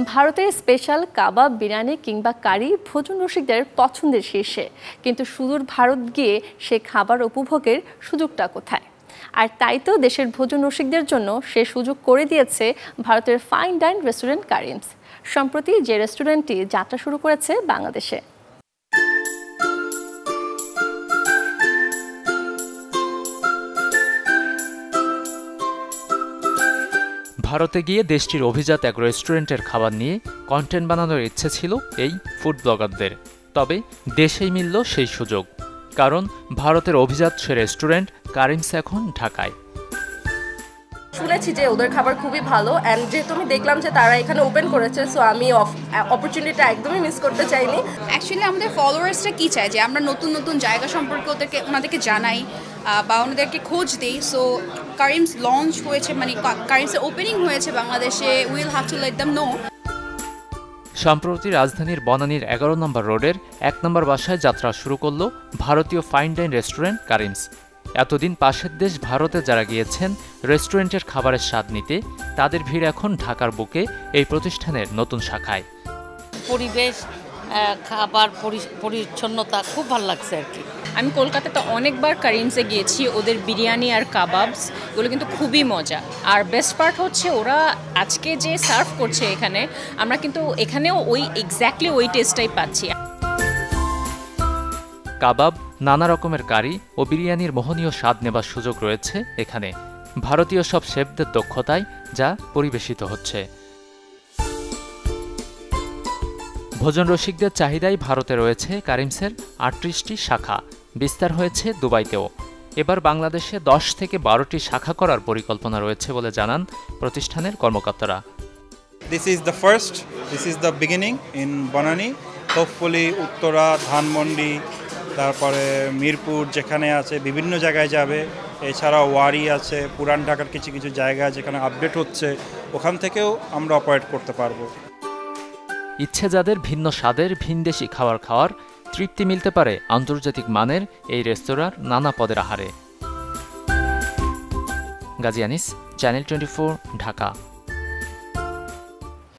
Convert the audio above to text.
ভারতের স্পেশাল কাবাব, বিরিয়ানি কিংবা কারি ভোজন রসিকদের পছন্দের শীর্ষে, কিন্তু সুদূর ভারত গিয়ে সে খাবার উপভোগের সুযোগটা কোথায়? আর তাই তো দেশের ভোজন রসিকদের জন্য সে সুযোগ করে দিয়েছে ভারতের ফাইন ডাইন রেস্টুরেন্ট কারিমস। সম্প্রতি যে রেস্টুরেন্টটি যাত্রা শুরু করেছে বাংলাদেশে। ভারতে গিয়ে দেশটির অভিজাত এক রেস্টুরেন্টের খাবার নিয়ে কন্টেন্ট বানানোর ইচ্ছে ছিল এই ফুড ব্লগারদের। তবে দেশেই মিলল সেই সুযোগ, কারণ ভারতের অভিজাত সে রেস্টুরেন্ট কারিমস এখন ঢাকায়। শুনেছি যে ওদের খাবার খুবই ভালো, অ্যান্ড যেহেতু আমি দেখলাম যে তারা এখানে ওপেন করেছে, সো আমি অপরচুনিটিটা একদমই মিস করতে চাইনি। অ্যাকচুয়ালি আমাদের ফলোয়ার্সরা কী চায় যে আমরা নতুন নতুন জায়গা সম্পর্কে ওনাদেরকে জানাই বা ওনাদেরকে খোঁজ দিই। সো কারিমস লঞ্চ হয়েছে, মানে কারিমসের ওপেনিং হয়েছে বাংলাদেশে, will have to let them know. সম্প্রতি রাজধানীর বনানীর 11 নম্বর রোডের 1 নম্বর বাসায় যাত্রা শুরু করল ভারতীয় ফাইন ডাইন রেস্টুরেন্ট কারিমস। এতদিন পাশের দেশ ভারতে যারা গিয়েছেন রেস্টুরেন্টের খাবারের স্বাদ নিতে, তাদের ভিড় এখন ঢাকার বুকে এই প্রতিষ্ঠানের নতুন শাখায়। পরিবেশ, খাবার পরিচ্ছন্নতা খুব ভালো লাগছে আর কি। আমি কলকাতাতে অনেকবার কারিমসে গিয়েছি, ওদের বিরিয়ানি আর কাবাবস এগুলো কিন্তু খুবই মজা। আর বেস্ট পার্ট হচ্ছে ওরা আজকে যে সার্ভ করছে এখানে, আমরা কিন্তু এখানেও এক্স্যাক্টলি ওই টেস্টটাই পাচ্ছি। কাবাব, নানা রকমের কারি ও বিরিয়ানির মোহনীয় স্বাদ নেবার সুযোগ রয়েছে এখানে, ভারতীয় সব শেফদের দক্ষতায় যা পরিবেশিত হচ্ছে। ভোজন রসিকদের চাহিদায় ভারতে রয়েছে কারিমসের 38টি শাখা, বিস্তার হয়েছে দুবাইতেও। এবার বাংলাদেশে 10 থেকে 12টি শাখা করার পরিকল্পনা রয়েছে বলে জানান প্রতিষ্ঠানের কর্মকর্তারা। This is the beginning in Banani. Hopefully Uttara, Dhanmondi, তারপরে মিরপুর যেখানে আছে বিভিন্ন জায়গায় যাবে। এছাড়া ওয়ারি আছে, পুরান ঢাকার কিছু কিছু জায়গা যেখানে আপডেট হচ্ছে, ওখান থেকেও আমরা অপারেট করতে পারবো। ইচ্ছে যাদের ভিন্ন স্বাদের ভিনদেশি খাওয়ার তৃপ্তি মিলতে পারে আন্তর্জাতিক মানের এই রেস্তোরাঁর নানা পদের আহারে। গাজী আনিস, চ্যানেল 24, ঢাকা।